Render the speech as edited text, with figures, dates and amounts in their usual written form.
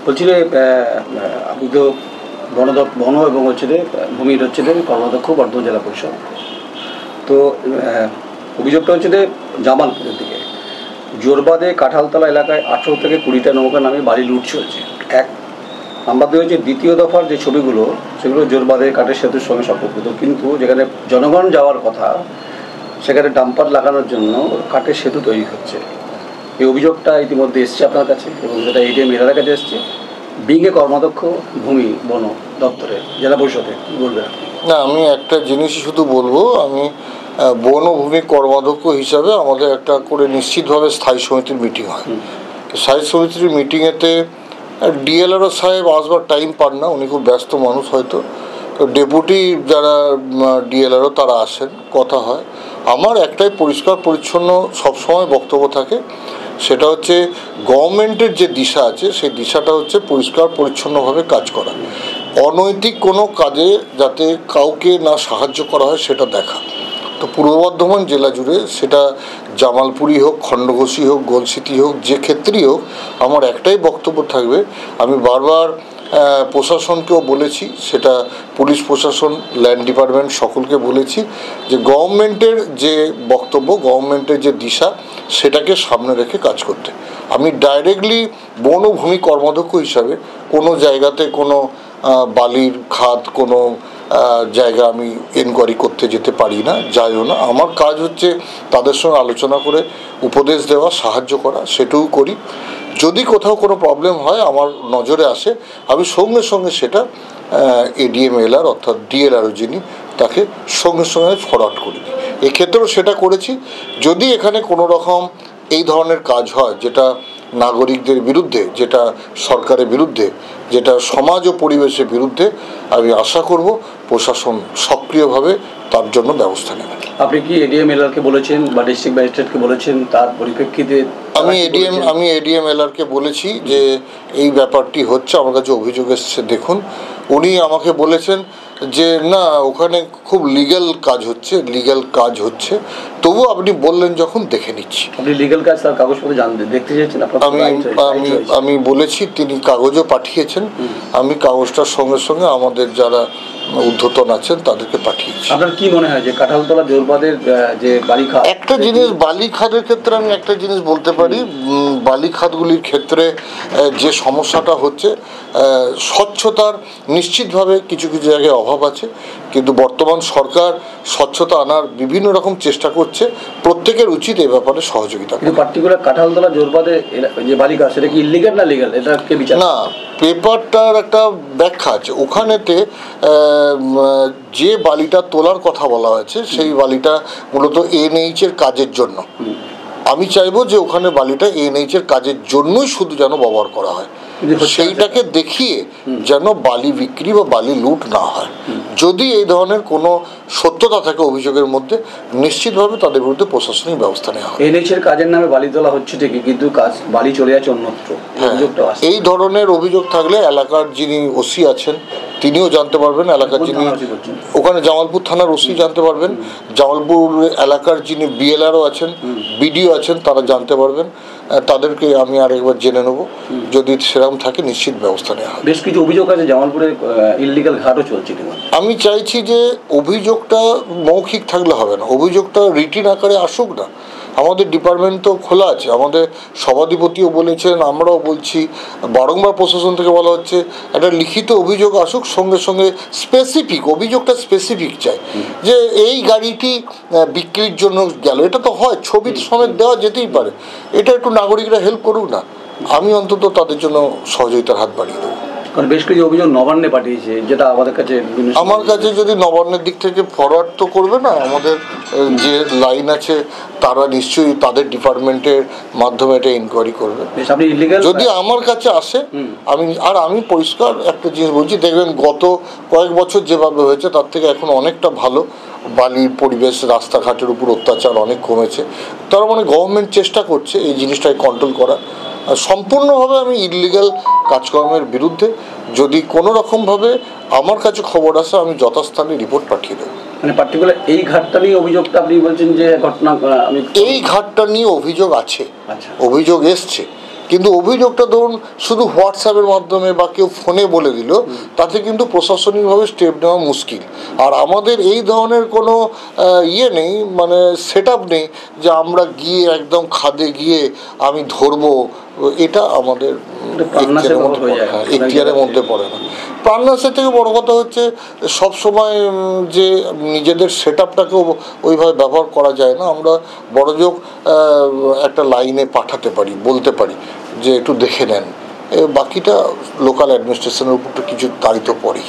বলছি যে আপনি তো বন এবং ভূমির কর্মাধ্যক্ষ বর্ধমান জেলা পরিষদ। তো অভিযোগটা হচ্ছে যে জামালপুরের দিকে জোরবাদে কাঁঠালতলা এলাকায় 18 থেকে 20টা নৌকা নামে বাড়ি লুট চলছে। এক নাম্বার 2 হচ্ছে দ্বিতীয় দফার যে ছবিগুলো সেগুলো জোরবাদে কাঠের সেতুর সঙ্গে সম্পর্কিত, কিন্তু যেখানে জনগণ যাওয়ার কথা সেখানে ডাম্পার লাগানোর জন্য কাঠের সেতু তৈরি হচ্ছে। এই অভিযোগটা ইতিমধ্যে এসছে আপনার কাছে এবং যেটা এডিএম এলাকার কাছে এসছে। বিঙ্গে কর্মাধ্যক্ষ ভূমি বন দপ্তরে জেলা পরিষদে কী বলবেন আপনি? না, আমি একটা জিনিসই শুধু বলবো, আমি বন ও ভূমি কর্মাধ্যক্ষ হিসাবে আমাদের একটা করে নিশ্চিতভাবে স্থায়ী সমিতির মিটিং হয়। স্থায়ী সমিতির মিটিংয়েতে ডিএলআরও সাহেব আসবার টাইম পান না, উনি খুব ব্যস্ত মানুষ হয়তো। তো ডেপুটি যারা ডিএলআরও তারা আসেন, কথা হয়। আমার একটাই পরিষ্কার পরিচ্ছন্ন সবসময় বক্তব্য থাকে, সেটা হচ্ছে গভর্নমেন্টের যে দিশা আছে সেই দিশাটা হচ্ছে পরিষ্কার পরিচ্ছন্নভাবে কাজ করা, অনৈতিক কোনো কাজে যাতে কাউকে না সাহায্য করা হয় সেটা দেখা। তো পূর্ব বর্ধমান জেলা জুড়ে সেটা জামালপুরই হোক, খণ্ডঘোষী হোক, গোলসিটি হোক, যে ক্ষেত্রেই হোক, আমার একটাই বক্তব্য থাকবে। আমি বারবার প্রশাসনকেও বলেছি, সেটা পুলিশ প্রশাসন, ল্যান্ড ডিপার্টমেন্ট সকলকে বলেছি যে গভর্নমেন্টের যে বক্তব্য, গভর্নমেন্টের যে দিশা সেটাকে সামনে রেখে কাজ করতে। আমি ডাইরেক্টলি বন ও ভূমি কর্মাধ্যক্ষ হিসাবে কোনো জায়গাতে কোনো বালির খাত কোনো জায়গা আমি এনকোয়ারি করতে যেতে পারি না, যাইও না। আমার কাজ হচ্ছে তাদের সঙ্গে আলোচনা করে উপদেশ দেওয়া, সাহায্য করা, সেটাও করি। যদি কোথাও কোনো প্রবলেম হয় আমার নজরে আসে, আমি সঙ্গে সঙ্গে সেটা এডিএমএলআর অর্থাৎ ডিএলআরও যিনি, তাকে সঙ্গে সঙ্গে ফরওয়ার্ড করে দিই। এক্ষেত্রেও সেটা করেছি। যদি এখানে কোনো রকম এই ধরনের কাজ হয় যেটা নাগরিকদের বিরুদ্ধে, যেটা সরকারের বিরুদ্ধে, যেটা সমাজ ও পরিবেশের বিরুদ্ধে, আমি আশা করব প্রশাসন সক্রিয়ভাবে তার জন্য ব্যবস্থা নেবে। আপনি কি এডিএমএলআরকে বলেছেন বা ডিস্ট্রিক্ট ম্যাজিস্ট্রেটকে বলেছেন? তার পরিপ্রেক্ষিতে আমি এডিএমএলআরকে বলেছি যে এই ব্যাপারটি হচ্ছে, আমার কাছে অভিযোগ এসেছে দেখুন। উনি আমাকে বলেছেন যে না, ওখানে খুব লিগ্যাল কাজ হচ্ছে, তবু আপনি বললেন যখন দেখে নিচ্ছি। আপনি লিগ্যাল কাজ তার কাগজপত্র দেখতে চেয়েছেন? আমি বলেছি, তিনি কাগজও পাঠিয়েছেন। আমি কাগজটার সঙ্গে সঙ্গে আমাদের যারা ঊর্ধ্বতন আছেন তাদেরকে পাঠিয়েছি। আপনার কি মনে হয় যে কাঁঠালতলা জোরবাদের যে বালিখাত, একটা জিনিস বালিখাতের ক্ষেত্রে আমি একটা জিনিস বলতে পারি, বালিখাতগুলির ক্ষেত্রে যে সমস্যাটা হচ্ছে, স্বচ্ছতার নিশ্চিতভাবে কিছু কিছু জায়গায় অভাব আছে, কিন্তু বর্তমান সরকার স্বচ্ছতা আনার বিভিন্ন রকম চেষ্টা করছে। প্রত্যেকের উচিত এ ব্যাপারে সহযোগিতা। কিন্তু পার্টিকুলার কাঁঠালতলা জোরবাদের যে বালিখাত, সেটা কি ইলিগাল না লিগাল? এটা কে বিচার? না, পেপারটার একটা ব্যাখ্যা আছে। ওখানেতে যে বালিটা তোলার কথা বলা হয়েছে সেই বালিটা মূলত এনএইচের কাজের জন্য। আমি চাইবো যে ওখানে বালিটা এনএইচের কাজের জন্যই শুধু যেন ব্যবহার করা হয়, সেইটাকে দেখিয়ে যেন বালি বিক্রি বা বালি লুট না হয়। যদি এই ধরনের কোনো সত্যতা থাকে অভিযোগের মধ্যে, নিশ্চিতভাবে তাদের বিরুদ্ধে প্রশাসনিক ব্যবস্থা নেওয়া হয়। এনএইচের কাজের নামে বালি তোলা হচ্ছে ঠিকই, কিন্তু বালি চলে যাচ্ছে অন্যত্র। এই ধরনের অভিযোগ থাকলে এলাকার যিনি ওসি আছেন তিনিও জানতে পারবেন, এলাকার যিনি ওখানে জামালপুর থানার ওসি জানতে পারবেন, জামালপুর এলাকার যিনি বিএলআরও আছেন, বিডিও আছেন, তারা জানতে পারবেন। তাদেরকে আমি আরেকবার জেনে নেব, যদি সেরকম থাকে নিশ্চিত ব্যবস্থা নেওয়া হবে। বেশ কিছু অভিযোগ আছে জামালপুরে ইললিগাল ঘাটও চলছে। আমি চাইছি যে অভিযোগটা মৌখিক থাকলে হবে না, অভিযোগটা রিটিন আকারে আসুক না। আমাদের ডিপার্টমেন্ট তো খোলা আছে, আমাদের সভাধিপতিও বলেছেন, আমরাও বলছি, বারংবার প্রশাসন থেকে বলা হচ্ছে একটা লিখিত অভিযোগ আসুক, সঙ্গে সঙ্গে স্পেসিফিক অভিযোগটা স্পেসিফিক চাই, যে এই গাড়িটি বিক্রির জন্য গেল, এটা তো হয়, ছবি সমেত দেওয়া যেতেই পারে। এটা একটু নাগরিকরা হেল্প করুক না, আমি অন্তত তাদের জন্য সহযোগিতার হাত বাড়িয়ে দেবো। কারণ বেশ কিছু অভিযোগ নবান্নে পাঠিয়েছে, যেটা আমাদের কাছে আমার কাছে যদি নবান্নের দিক থেকে ফরওয়ার্ড তো করবে না, আমাদের যে লাইন আছে তারা নিশ্চয়ই তাদের ডিপার্টমেন্টের মাধ্যমে এটা ইনকোয়ারি করবে। যদি আমার কাছে আসে, আমি পরিষ্কার একটা জিনিস বলছি, দেখবেন গত কয়েক বছর যেভাবে হয়েছে তার থেকে এখন অনেকটা ভালো। বালির পরিবেশ, রাস্তাঘাটের উপর অত্যাচার অনেক কমেছে। তার মানে গভর্নমেন্ট চেষ্টা করছে এই জিনিসটাকে কন্ট্রোল করার। সম্পূর্ণভাবে আমি ইললিগাল কাজকর্মের বিরুদ্ধে। যদি কোনো রকমভাবে আমার কাছে খবর আসে, আমি যথাস্থানে রিপোর্ট পাঠিয়ে দেবো। মানে পার্টিকুলার এই ঘাটটা নিয়ে অভিযোগটা আপনি বলছেন যে ঘটনা, এই ঘাটটা নিয়ে অভিযোগ আছে, অভিযোগ এসছে, কিন্তু অভিযোগটা ধরুন শুধু হোয়াটসঅ্যাপের মাধ্যমে বা কেউ ফোনে বলে দিল, তাতে কিন্তু প্রশাসনিকভাবে স্টেপ নেওয়া মুশকিল। আর আমাদের এই ধরনের কোনো ইয়ে নেই, মানে সেট আপ নেই যে আমরা গিয়ে একদম খাদে গিয়ে আমি ধরবো, এটা আমাদের এখতিয়ারের মধ্যে পড়ে না। প্রাণনাশের থেকে বড় কথা হচ্ছে সবসময় যে নিজেদের সেট আপটাকেও ওইভাবে ব্যবহার করা যায় না। আমরা বড়জোর একটা লাইনে পাঠাতে পারি, বলতে পারি যে একটু দেখে নেন, বাকিটা লোকাল অ্যাডমিনিস্ট্রেশনের উপর কিছু দায়িত্ব পড়ে।